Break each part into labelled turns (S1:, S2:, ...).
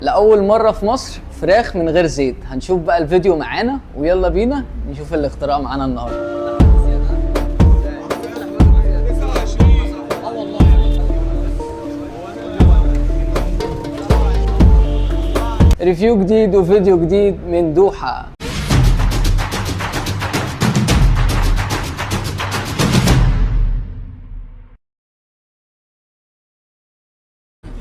S1: لأول مرة في مصر فراخ من غير زيت. هنشوف بقى الفيديو معانا ويلا بينا نشوف الاختراع معانا النهاردة. ريفيو جديد وفيديو جديد من دوحة.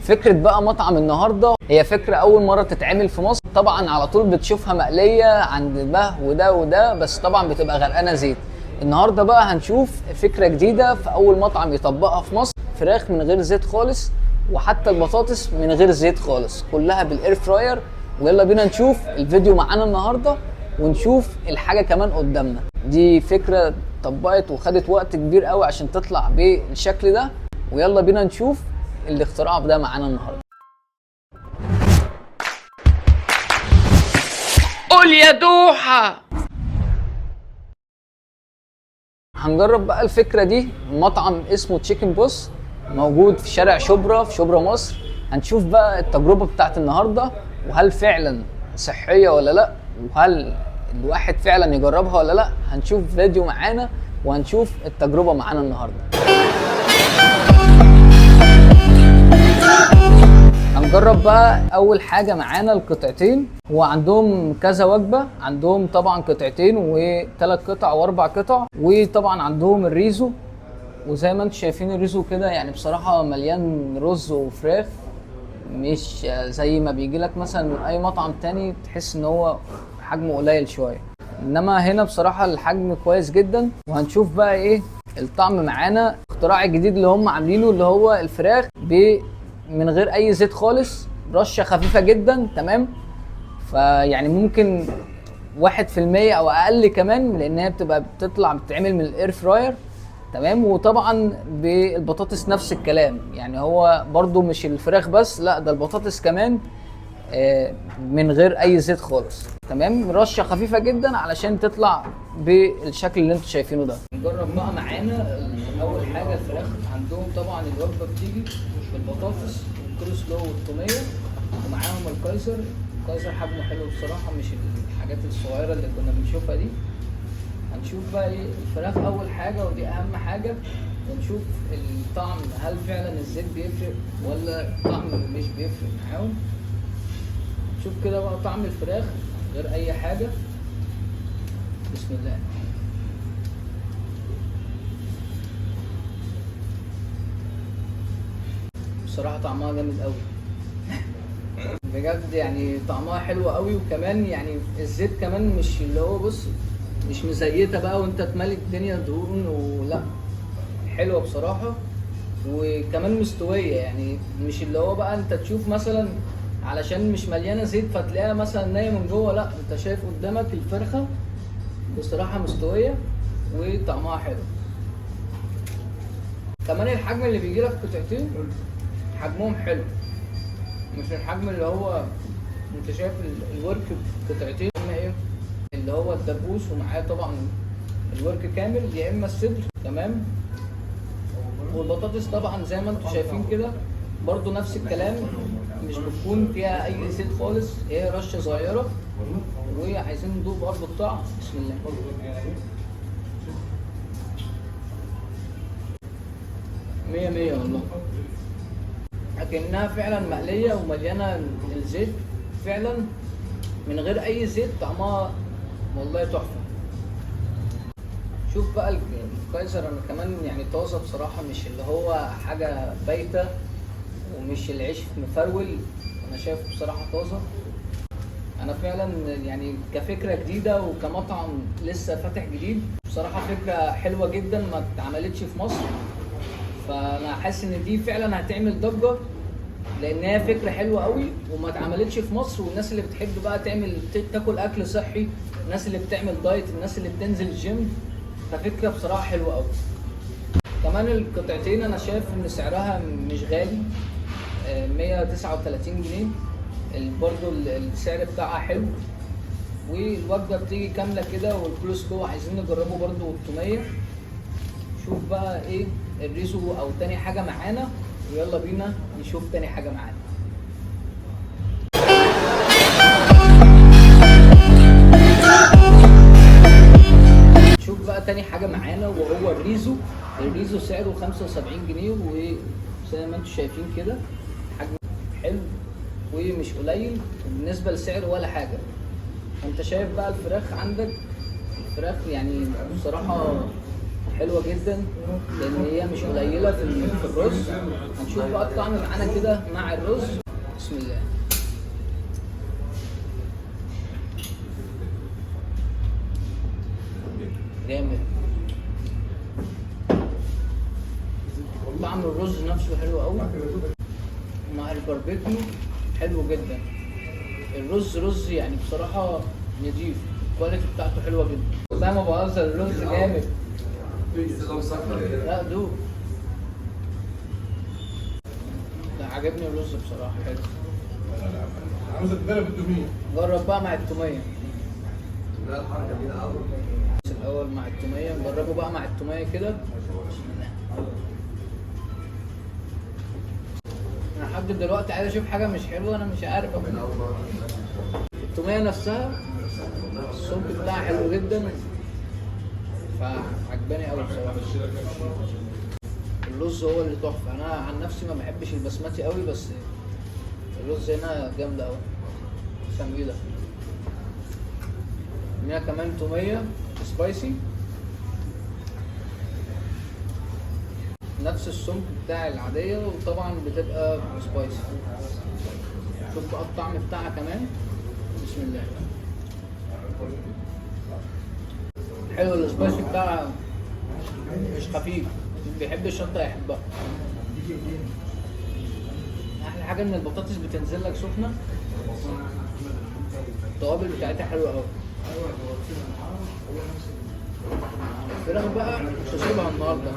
S1: فكرة بقى مطعم النهاردة هي فكرة أول مرة تتعمل في مصر. طبعا على طول بتشوفها مقلية عند ده وده وده، بس طبعا بتبقى غرقانة زيت. النهاردة بقى هنشوف فكرة جديدة في أول مطعم يطبقها في مصر، فراخ من غير زيت خالص، وحتى البطاطس من غير زيت خالص، كلها بالاير فراير. ويلا بينا نشوف الفيديو معانا النهاردة ونشوف الحاجة كمان قدامنا. دي فكرة طبقت وخدت وقت كبير قوي عشان تطلع بالشكل ده، ويلا بينا نشوف الاختراع ده معانا النهارده. قول يا دوحة. هنجرب بقى الفكرة دي. مطعم اسمه تشيكن بوس موجود في شارع شبرا في شبرا مصر. هنشوف بقى التجربة بتاعت النهاردة، وهل فعلا صحية ولا لا، وهل الواحد فعلا يجربها ولا لا. هنشوف فيديو معانا وهنشوف التجربة معانا النهاردة. هنجرب بقى اول حاجه معانا القطعتين. هو عندهم كذا وجبه، عندهم طبعا قطعتين وثلاث قطع واربع قطع، وطبعا عندهم الريزو. وزي ما انتم شايفين الريزو كده يعني بصراحه مليان رز وفراخ، مش زي ما بيجي لك مثلا من اي مطعم تاني تحس ان هو حجمه قليل شويه، انما هنا بصراحه الحجم كويس جدا. وهنشوف بقى ايه الطعم معانا. الاختراع الجديد اللي هم عاملينه اللي هو الفراخ من غير اي زيت خالص، رشه خفيفه جدا. تمام، فيعني ممكن 1% او اقل كمان، لان هي بتتعمل من الاير فراير. تمام، وطبعا بالبطاطس نفس الكلام، يعني هو برضو مش الفراخ بس، لا ده البطاطس كمان من غير اي زيت خالص. تمام، رشه خفيفه جدا علشان تطلع بالشكل اللي انتم شايفينه ده. نجرب بقى معانا اول حاجه الفراخ. عندهم طبعا الوجبه بتيجي بالبطاطس والكول سلو والتوميه، ومعاهم الكايزر. الكايزر حجمه حلو بصراحه، مش الحاجات الصغيره اللي كنا بنشوفها دي. هنشوف بقى ايه الفراخ اول حاجه، ودي اهم حاجه، ونشوف الطعم هل فعلا الزيت بيفرق ولا الطعم مش بيفرق معاهم. شوف كده بقى طعم الفراخ غير اي حاجه. بسم الله. بصراحه طعمها جامد قوي بجد، يعني طعمها حلو قوي. وكمان يعني الزيت كمان مش اللي هو بص مش مزيته بقى وانت تملي الدنيا دهون، ولا حلوه بصراحه. وكمان مستويه، يعني مش اللي هو بقى انت تشوف مثلا علشان مش مليانه زيت فتلاقيها مثلا نايه من جوه، لا انت شايف قدامك الفرخه بصراحه مستويه وطعمها حلو. كمان الحجم اللي بيجي لك قطعتين حجمهم حلو، مش الحجم اللي هو انت شايف الورك قطعتين، اما ايه اللي هو الدبوس ومعاه طبعا الورك كامل، يا اما الصدر. تمام، والبطاطس طبعا زي ما انتم شايفين كده برضو نفس الكلام، مش بتكون فيها اي زيت خالص، هي رشه صغيره. وعايزين ندوق برضو الطعم. بسم الله. مية مية والله، لكنها فعلا مقليه ومليانه الزيت فعلا من غير اي زيت، طعمها والله تحفه. شوف بقى الكايزر، انا كمان يعني طازه بصراحه، مش اللي هو حاجه بايته ومش العيش مفرول. انا شايف بصراحه طازه. انا فعلا يعني كفكره جديده وكمطعم لسه فاتح جديد، بصراحه فكره حلوه جدا ما اتعملتش في مصر. فانا حاسس ان دي فعلا هتعمل ضجه، لان هي فكره حلوه قوي وما اتعملتش في مصر. والناس اللي بتحب بقى تاكل اكل صحي، الناس اللي بتعمل دايت، الناس اللي بتنزل الجيم، ففكره بصراحه حلوه قوي. كمان القطعتين انا شايف ان سعرها مش غالي، 139 جنيه برضو السعر بتاعها حلو. والوجبه بتيجي كامله كده، والكول سلو عايزين نجربه برضو والتوميه. شوف بقى ايه الريزو او تاني حاجه معانا، ويلا بينا نشوف تاني حاجه معانا. الريزو سعره 75 جنيه، وزي ما انتم شايفين كده حجم حلو ومش قليل بالنسبه للسعر ولا حاجه. انت شايف بقى الفراخ عندك، الفراخ يعني بصراحه حلوه جدا لان هي مش قليله في الرز. هنشوف بقى الطعم معانا كده مع الرز. بسم الله. جامد. طعم الرز نفسه حلو قوي مع الباربيكيو، حلو جدا. الرز رز يعني بصراحه نضيف، الكواليتي بتاعته حلوه جدا. زي ما بهزر الرز جامد. لا دوب. لا عجبني الرز بصراحه حلو.
S2: عاوزك تجرب التوميه.
S1: جرب بقى مع التوميه. الاول مع التوميه، نجربه بقى مع التوميه كده. بسم الله. انا لحد دلوقتي عايز اشوف حاجه مش حلوه، انا مش عارف أقول. التوميه نفسها الصوت بتاعها حلو جدا، فعجباني قوي بصراحه. الرز هو اللي تحفه. انا عن نفسي ما بحبش البسمتي قوي، بس الرز هنا جامده قوي. سميده. هنا كمان توميه سبايسي، نفس السمك بتاع العاديه، وطبعا بتبقى سبايسي. شوف بقى الطعم بتاعها كمان. بسم الله. حلو السبايسي بتاعها، مش خفيف، اللي بيحب الشطه يحبها. احلى حاجه ان البطاطس بتنزل لك سخنه، التوابل بتاعتها حلوه قوي. الفراخ بقى مش هسيبها النهارده،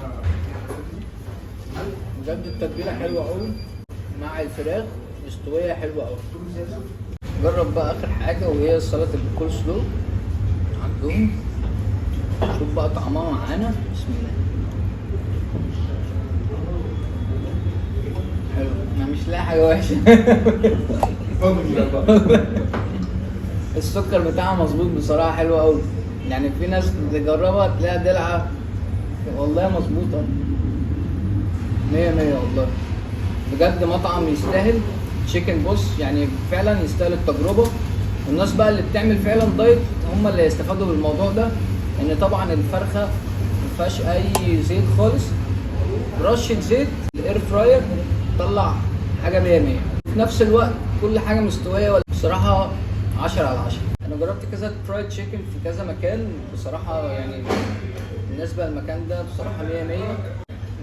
S1: بجد التتبيله حلوه قوي مع الفراخ مستويه حلوه قوي. جرب بقى اخر حاجه وهي سلطه الكول سلو عندهم. شوف بقى طعمها معانا. بسم الله. حلو، انا مش لاقي حاجه وحشه. السكر بتاعها مظبوط بصراحه، حلو قوي. يعني في ناس تجربها تلاقيها دلعه، والله مظبوطه 100 والله. بجد مطعم يستاهل. تشيكن بوس يعني فعلا يستاهل التجربه. والناس بقى اللي بتعمل فعلا دايت هم اللي هيستفادوا بالموضوع ده، ان طبعا الفرخه مفيهاش اي زيت خالص، رشه زيت الاير فراير طلع حاجه 100. في نفس الوقت كل حاجه مستويه، بصراحه 10 على 10. انا جربت كذا فرايد تشيكن في كذا مكان بصراحه، يعني بالنسبه للمكان ده بصراحه 100.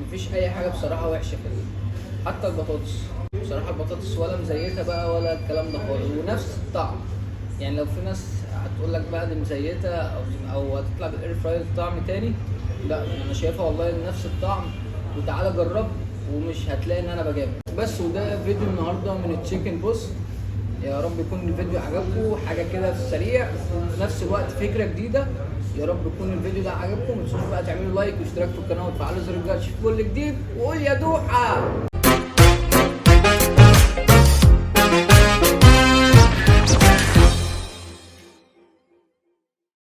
S1: مفيش اي حاجه بصراحه وحشه في حتى البطاطس. بصراحه البطاطس ولا مزيته بقى ولا الكلام ده خالص، ونفس الطعم. يعني لو في ناس هتقول لك بقى دي مزيته او هتطلع بالاير فراير طعم تاني، لا انا شايفها والله نفس الطعم. وتعالى جرب ومش هتلاقي ان انا بجامل. بس وده فيديو النهارده من التشيكن بوس. يا رب يكون الفيديو عجبكم، حاجه كده في السريع وفي نفس الوقت فكره جديده. يا رب يكون الفيديو ده عجبكم. ما تنسوش بقى تعملوا لايك واشتراك في القناه وتفعلوا زر الجرس في كل جديد. وقول يا دوحه.